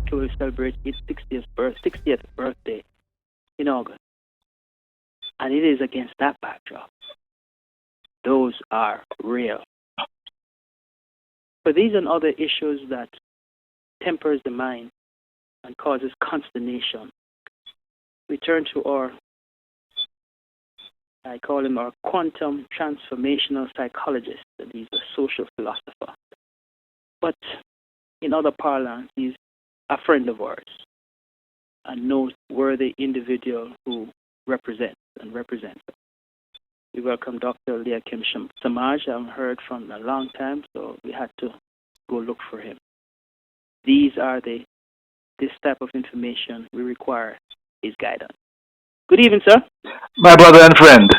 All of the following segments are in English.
Jamaica will celebrate its 60th birthday in August. And it is against that backdrop. Those are real. For these and other issues that tempers the mind and causes consternation, we turn to I call him our quantum transformational psychologist, and he's a social philosopher. But in other parlance, he's a friend of ours, a noteworthy individual who represents us. We welcome Dr. Leahcim Semaj. I haven't heard from a long time, so we had to go look for him. This type of information we require his guidance. Good evening, sir. My brother and friend.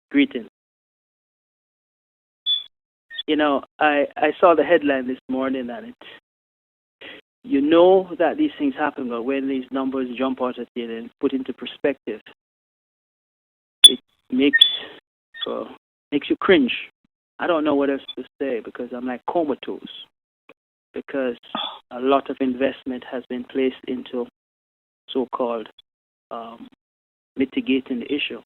Greetings. I saw the headline this morning, and you know that these things happen, but when these numbers jump out at you and put into perspective, it makes you cringe. I don't know what else to say because I'm like comatose, because a lot of investment has been placed into so-called mitigating the issue.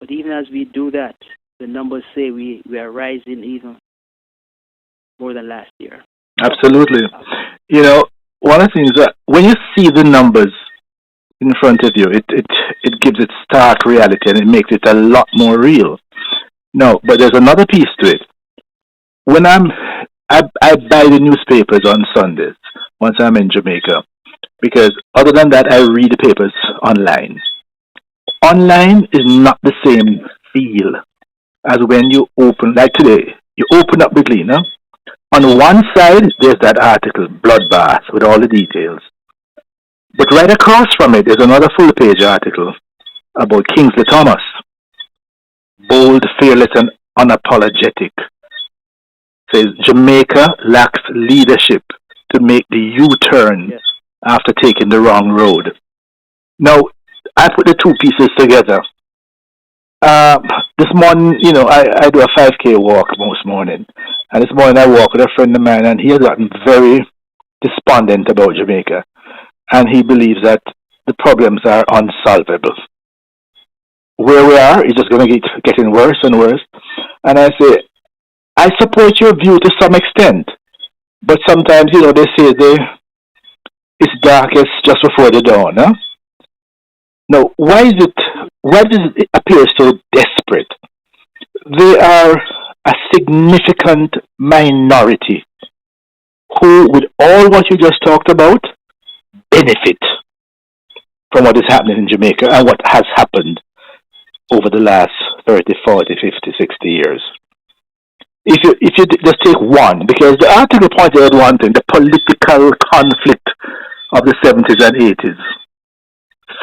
But even as we do that, the numbers say we are rising even more than last year. Absolutely. One of the things that when you see the numbers in front of you, it gives it stark reality and it makes it a lot more real. No, but there's another piece to it. When I buy the newspapers on Sundays once I'm in Jamaica, because other than that, I read the papers online. Online is not the same feel as when you open, like today, you open up the Gleaner. On one side, there's that article, Bloodbath, with all the details. But right across from it is another full-page article about Kingsley Thomas. Bold, fearless, and unapologetic. Says Jamaica lacks leadership to make the U-turn after taking the wrong road. Now, I put the two pieces together. This morning, I do a 5K walk most morning. And this morning I walk with a friend of mine, and he has gotten very despondent about Jamaica. And he believes that the problems are unsolvable. Where we are is just going to keep getting worse and worse. And I say, I support your view to some extent. But sometimes, they say it's darkest just before the dawn. Huh? Now, why does it appear so desperate? They are a significant minority who, with all what you just talked about, benefit from what is happening in Jamaica and what has happened over the last 30, 40, 50, 60 years. If you just take one, because the article pointed out one thing, the political conflict of the 70s and 80s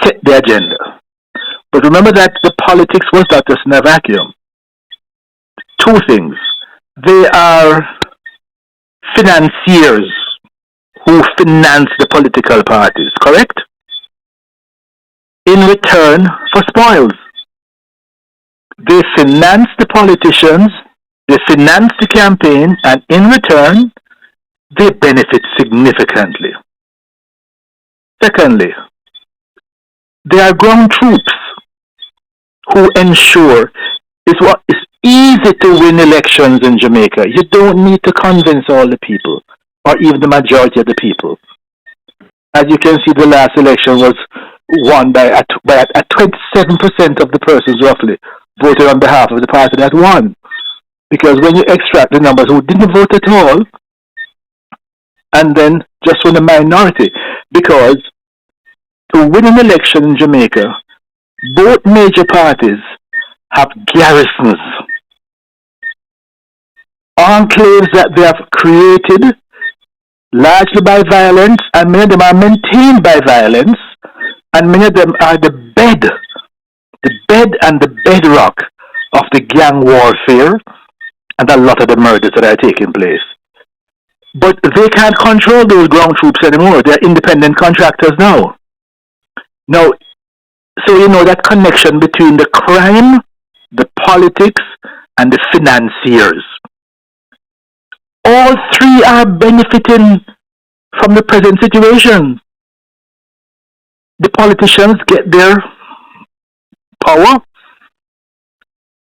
set the agenda. But remember that the politics was not just in a vacuum. Two things. They are financiers who finance the political parties, correct? In return for spoils. They finance the politicians, they finance the campaign, and in return, they benefit significantly. Secondly, there are ground troops who ensure it's easy to win elections in Jamaica. You don't need to convince all the people, or even the majority of the people. As you can see, the last election was won by 27% of the persons roughly voted on behalf of the party that won. Because when you extract the numbers who didn't vote at all, and then just from the minority, because to win an election in Jamaica, both major parties have garrisons, enclaves that they have created largely by violence, and many of them are maintained by violence, and many of them are the bed and the bedrock of the gang warfare and a lot of the murders that are taking place. But they can't control those ground troops anymore. They're independent contractors now. Now, so that connection between the crime, the politics, and the financiers. All three are benefiting from the present situation. The politicians get their power.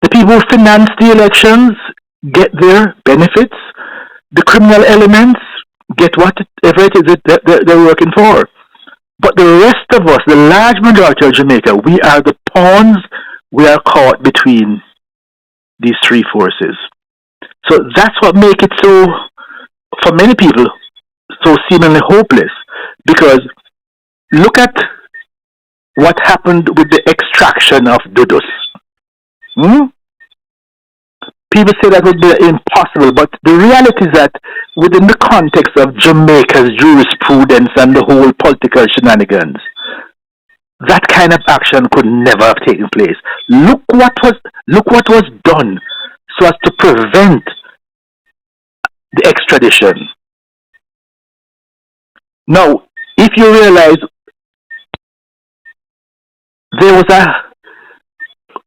The people who finance the elections get their benefits. The criminal elements get whatever it is that they're working for. But the rest of us, the large majority of Jamaica, we are the pawns. We are caught between these three forces. So that's what makes it so, for many people, so seemingly hopeless. Because look at what happened with the extraction of Dudus. Hmm? People say that would be impossible, but the reality is that within the context of Jamaica's jurisprudence and the whole political shenanigans, that kind of action could never have taken place. Look what was done so as to prevent the extradition. Now, if you realize there was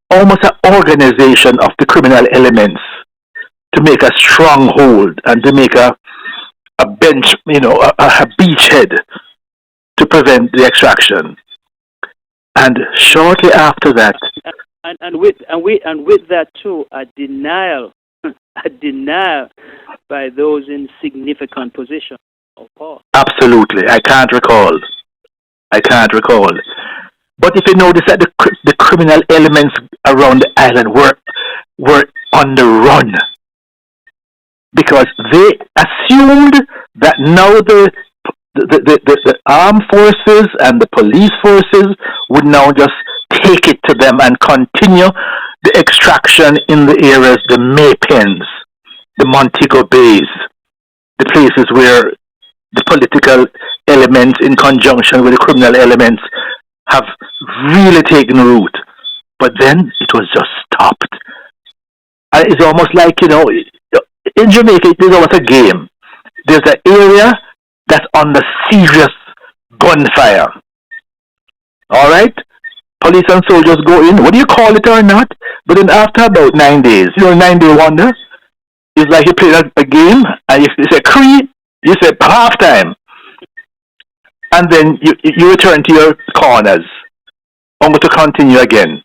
almost an organization of the criminal elements to make a stronghold and to make a bench, a beachhead to prevent the extraction. And shortly after that, and with that too, a denial by those in significant position of power. Absolutely, I can't recall. But if you notice that the criminal elements around the island were on the run because they assumed that now the armed forces and the police forces would now just take it to them and continue the extraction in the areas, the Maypens, the Montego Bays, the places where the political elements in conjunction with the criminal elements have really taken root. But then it was just stopped. And it's almost like, in Jamaica, there's almost a game. There's an area that's under serious gunfire. All right? Police and soldiers go in, whether you call it or not, but then after about 9 days, 9-day wonder, it's like you play a game, and you say, Cree, you say halftime. And then you return to your corners, only to continue again.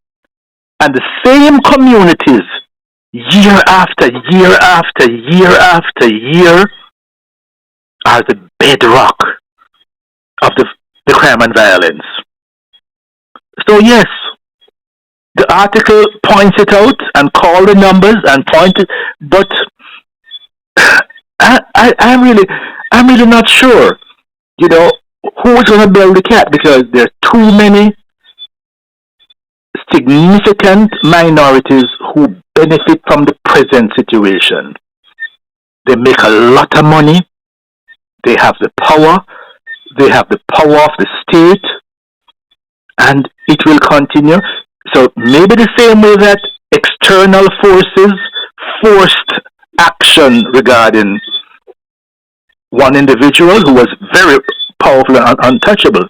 And the same communities, year after year after year after year, are the bedrock of the crime and violence. So yes, the article points it out and call the numbers and point it, but I'm really not sure, who's going to build the cat, because there are too many significant minorities who benefit from the present situation. They make a lot of money. They have the power. They have the power of the state. And it will continue. So maybe the same way that external forces forced action regarding one individual who was very powerful and untouchable.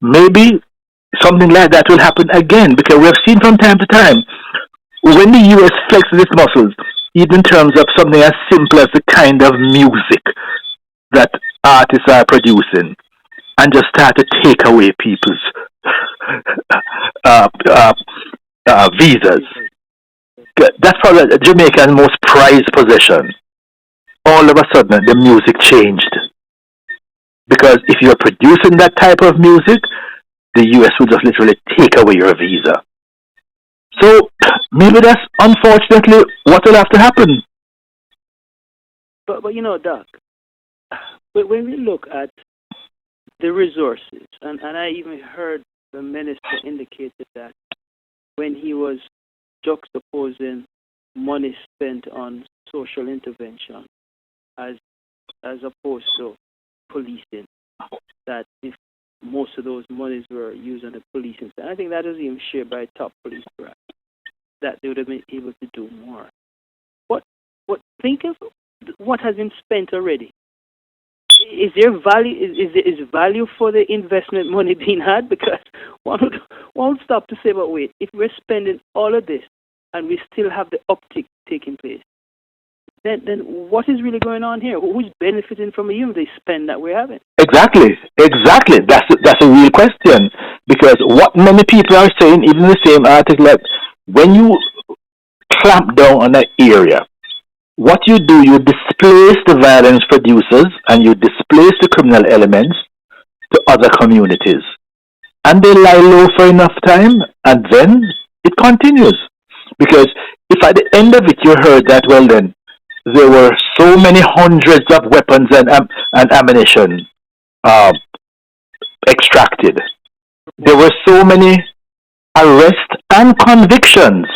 Maybe something like that will happen again, because we have seen from time to time when the U.S. flexes its muscles, even in terms of something as simple as the kind of music that artists are producing, and just start to take away people's visas. That's probably Jamaica's most prized possession. All of a sudden, the music changed. Because if you're producing that type of music, the U.S. will just literally take away your visa. So maybe that's unfortunately what will have to happen. But Doc, when we look at the resources, and I even heard the minister indicated that when he was juxtaposing money spent on social intervention as opposed to policing, that if most of those monies were used on the policing side, I think that was even shared by top police brass, that they would have been able to do more. Think of what has been spent already. Is there value? Is value for the investment money being had? Because one would stop to say, but wait, if we're spending all of this and we still have the uptick taking place, then what is really going on here? Who's benefiting from the spend that we're having? Exactly. That's a real question, because what many people are saying, even in the same article, that when you clamp down on an area, what you do, you displace the violence producers and you displace the criminal elements to other communities, and they lie low for enough time, and then it continues. Because if at the end of it you heard that, well then, there were so many hundreds of weapons and ammunition uh, extracted, there were so many arrests and convictions.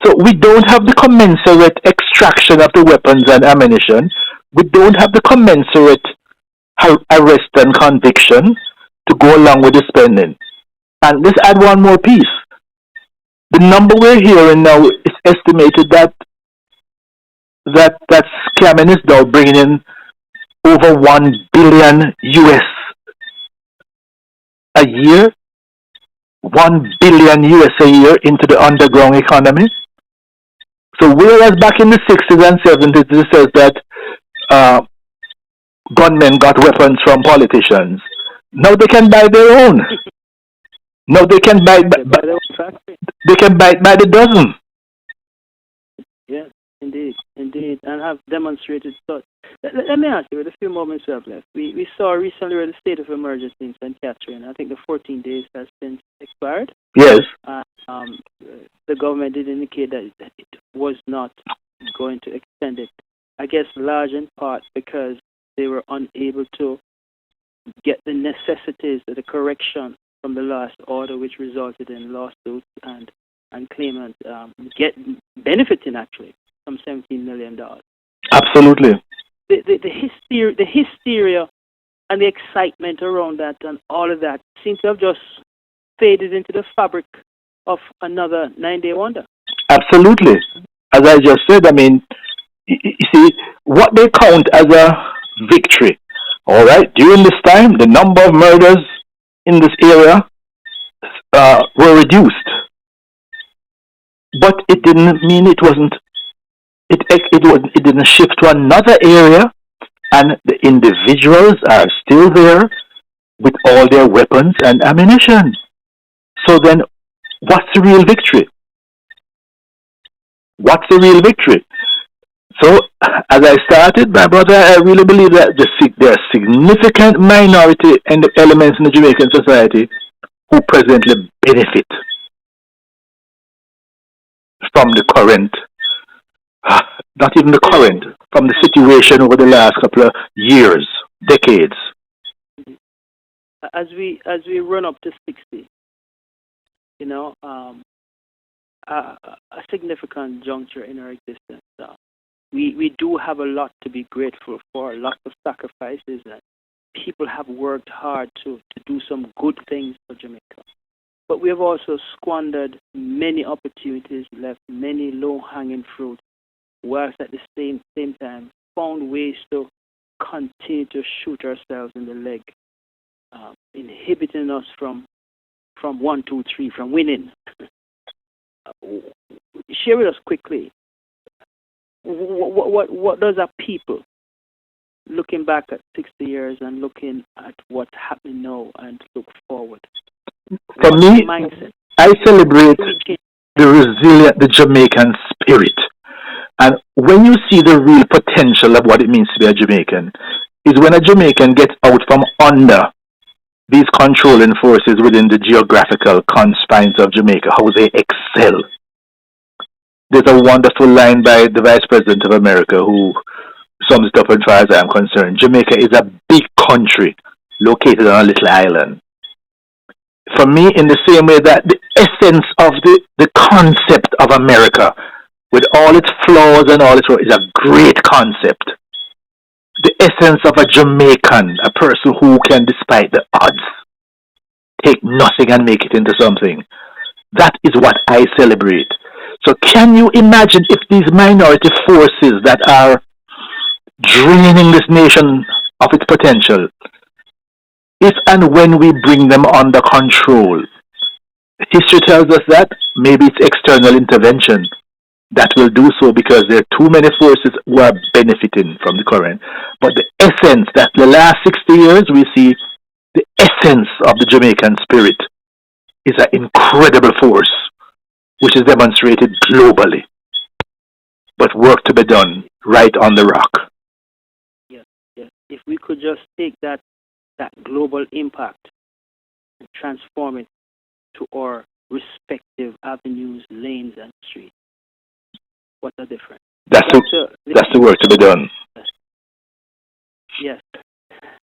So we don't have the commensurate extraction of the weapons and ammunition. We don't have the commensurate arrest and conviction to go along with the spending. And let's add one more piece. The number we're hearing now is estimated that scamming is now bringing in over 1 billion US a year, 1 billion US a year into the underground economy. So whereas back in the 60s and 70s it says that gunmen got weapons from politicians, now they can buy their own. Now they can buy it by the dozen. Yes, indeed, and have demonstrated such. Let me ask you, with a few moments we have left, we saw recently where the state of emergency in St. Catherine, I think the 14 days has been expired. Yes. The government did indicate that it was not going to extend it. I guess large in part because they were unable to get the necessities, the correction from the last order, which resulted in lawsuits and claimants benefiting actually from $17 million. Absolutely. The hysteria and the excitement around that and all of that seems to have just faded into the fabric of another 9-day wonder. Absolutely. As I just said, I mean, you see, what they count as a victory, all right, during this time, the number of murders in this area were reduced. But it didn't mean it wasn't, it didn't shift to another area, and the individuals are still there with all their weapons and ammunition. So then, what's the real victory? What's the real victory? So, as I started, my brother, I really believe that there are significant minority and elements in the Jamaican society who presently benefit from the current, not even the current, from the situation over the last couple of years, decades. As we run up to 60, a significant juncture in our existence. We do have a lot to be grateful for, lots of sacrifices, and people have worked hard to do some good things for Jamaica. But we have also squandered many opportunities, left many low-hanging fruit, whilst at the same time found ways to continue to shoot ourselves in the leg, inhibiting us from 1, 2, 3, from winning. Share with us quickly. What does our people, looking back at 60 years and looking at what's happening now and look forward? For me, I celebrate the Jamaican spirit. And when you see the real potential of what it means to be a Jamaican, is when a Jamaican gets out from under these controlling forces within the geographical confines of Jamaica, how they excel. There's a wonderful line by the Vice President of America who sums it up as far as I'm concerned. Jamaica is a big country located on a little island. For me, in the same way that the essence of the concept of America, with all its flaws and all its flaws, is a great concept. The essence of a Jamaican, a person who can, despite the odds, take nothing and make it into something. That is what I celebrate. So can you imagine if these minority forces that are draining this nation of its potential, if and when we bring them under control, history tells us that maybe it's external intervention, that will do so because there are too many forces who are benefiting from the current. But the essence that the last 60 years we see the essence of the Jamaican spirit is an incredible force which is demonstrated globally, but work to be done right on the rock. Yes, yes. If we could just take that global impact and transform it to our respective avenues, lanes, and streets, what a difference. That's the work to be done. Yes.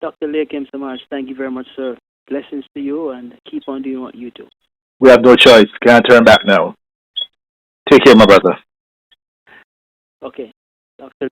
Dr. Leahcim Semaj, thank you very much, sir. Blessings to you, and keep on doing what you do. We have no choice. Can't turn back now. Take care, my brother. Okay. Dr.